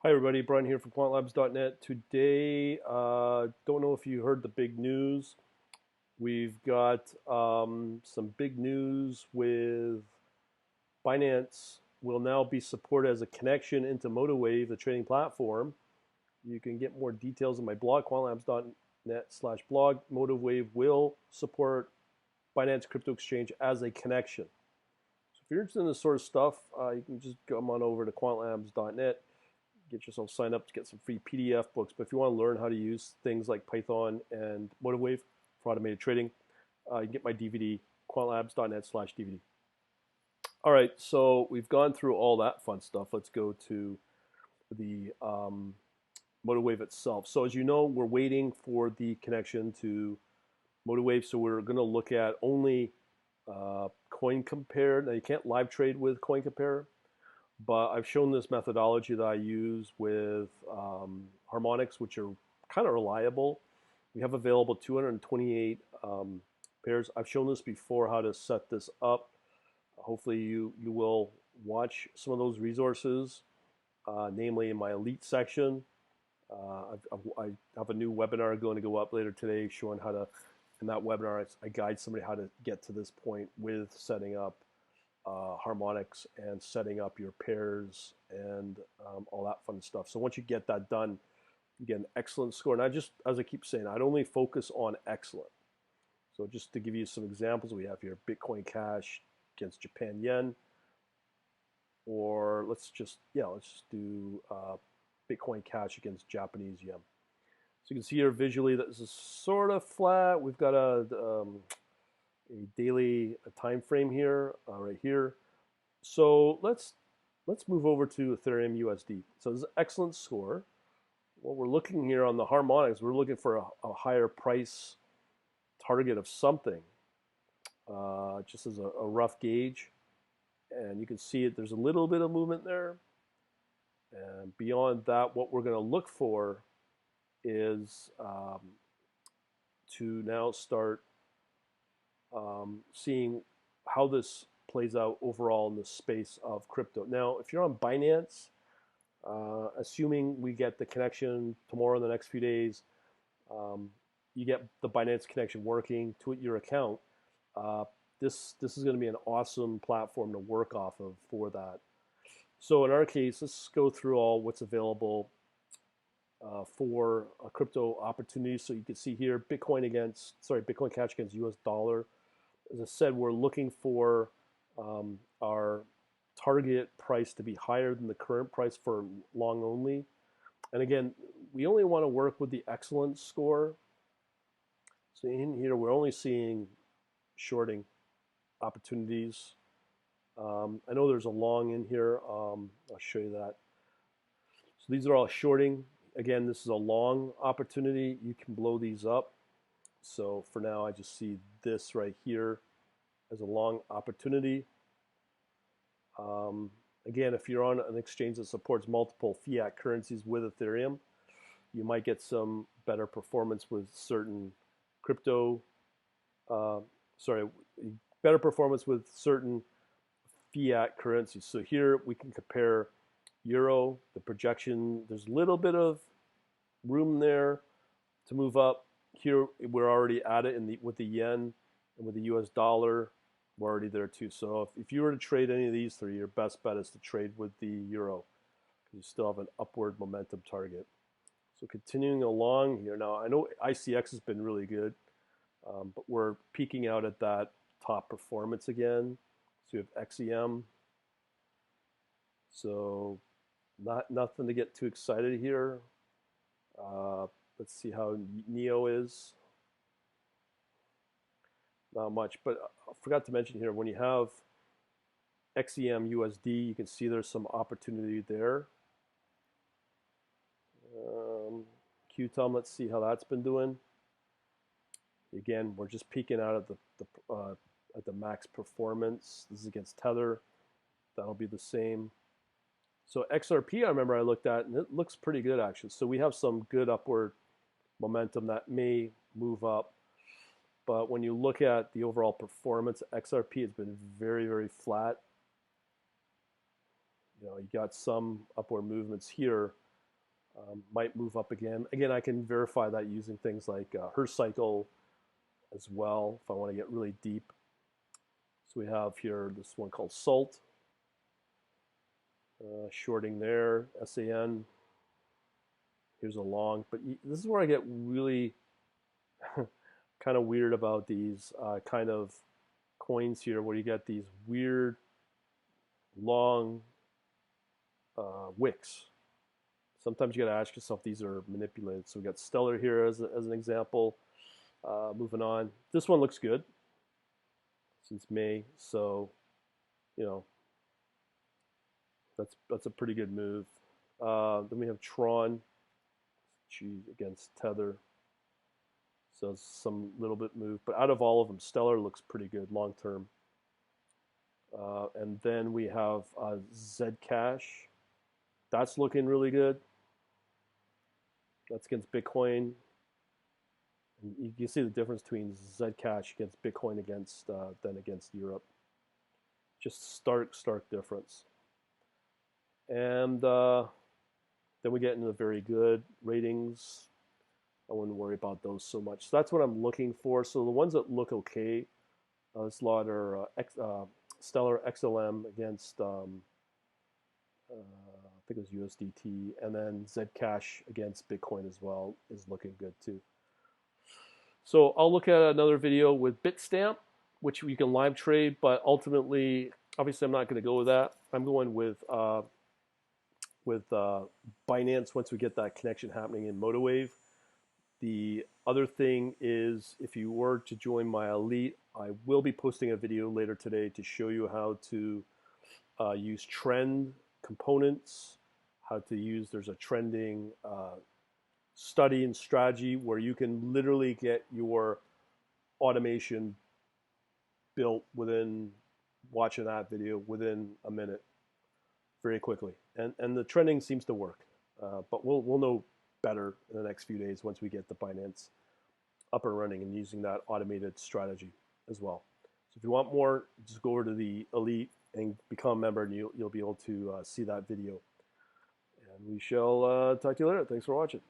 Hi everybody, Brian here from quantlabs.net. Today, don't know if you heard the big news. We've got some big news with Binance will now be supported as a connection into MotiveWave, the trading platform. You can get more details on my blog, quantlabs.net/blog. MotiveWave will support Binance Crypto Exchange as a connection. So if you're interested in this sort of stuff, you can just come on over to quantlabs.net. Get yourself signed up to get some free PDF books. But if you want to learn how to use things like Python and MotiveWave for automated trading, you can get my DVD, quantlabs.net/DVD. All right, so we've gone through all that fun stuff. Let's go to the MotiveWave itself. So as you know, we're waiting for the connection to MotiveWave. So we're going to look at only CoinCompare. Now you can't live trade with CoinCompare, but I've shown this methodology that I use with harmonics, which are kind of reliable. We have available 228 pairs. I've shown this before, how to set this up. Hopefully you will watch some of those resources, namely in my elite section. I have a new webinar going to go up later today showing how to, in that webinar, I guide somebody how to get to this point with setting up harmonics and setting up your pairs and all that fun stuff. So once you get that done, you get an excellent score. And I just, as I keep saying, I'd only focus on excellent. So just to give you some examples, we have here Bitcoin Cash against Japan Yen, or let's just do Bitcoin Cash against Japanese Yen. So you can see here visually that this is sort of flat. We've got a daily time frame here, right here. So let's move over to Ethereum USD. So this is an excellent score. What we're looking here on the harmonics, we're looking for a higher price target of something, just as a rough gauge. And you can see it, there's a little bit of movement there. And beyond that, what we're going to look for is to now start seeing how this plays out overall in the space of crypto. Now, if you're on Binance, assuming we get the connection tomorrow in the next few days, you get the Binance connection working to your account. This is going to be an awesome platform to work off of for that. So in our case, let's go through all what's available for crypto opportunities. So you can see here, Bitcoin Cash against US dollar. As I said, we're looking for our target price to be higher than the current price for long only. And again, we only want to work with the excellent score. So in here, we're only seeing shorting opportunities. I know there's a long in here. I'll show you that. So these are all shorting. Again, this is a long opportunity. You can blow these up. So for now, I just see this right here as a long opportunity. Again, if you're on an exchange that supports multiple fiat currencies with Ethereum, you might get some better performance with certain better performance with certain fiat currencies. So here we can compare Euro, the projection, there's a little bit of room there to move up. Here we're already at it with the yen and with the US dollar, we're already there too. So if you were to trade any of these three, your best bet is to trade with the euro because you still have an upward momentum target. So continuing along here, now I know ICX has been really good, but we're peaking out at that top performance again. So you have XEM. So nothing to get too excited here. Let's see how NEO is. Not much, but I forgot to mention here, when you have XEM USD, you can see there's some opportunity there. QTOM, let's see how that's been doing. Again, we're just peaking out at the max performance. This is against Tether. That'll be the same. So XRP, I remember I looked at, and it looks pretty good actually. So we have some good upward momentum that may move up. But when you look at the overall performance, XRP has been very, very flat. You got some upward movements here, Might move up again. Again, I can verify that using things like her cycle as well if I want to get really deep. So we have here this one called SALT, shorting there, SAN. Here's a long, but this is where I get really kind of weird about these kind of coins here, where you get these weird long wicks. Sometimes you got to ask yourself these are manipulated. So we got Stellar here as an example. Moving on, this one looks good since May, so you know that's a pretty good move. Then we have Tron, against Tether, so some little bit move, but out of all of them, Stellar looks pretty good long term. And then we have Zcash, that's looking really good. That's against Bitcoin. And you see the difference between Zcash against Bitcoin then against Europe. Just stark difference. And then we get into the very good ratings. I wouldn't worry about those so much. So that's what I'm looking for. So the ones that look okay, this lot are Stellar XLM against I think it was USDT, and then Zcash against Bitcoin as well is looking good too. So I'll look at another video with Bitstamp, which you can live trade, but ultimately, obviously, I'm not going to go with that. I'm going with Binance once we get that connection happening in MotiveWave. The other thing is, if you were to join my elite, I will be posting a video later today to show you how to use trend components, how to use, there's a trending study and strategy where you can literally get your automation built within watching that video within a minute very quickly. And the trending seems to work, but we'll know better in the next few days once we get the Binance up and running and using that automated strategy as well. So if you want more, just go over to the Elite and become a member, and you'll be able to see that video. And we shall talk to you later. Thanks for watching.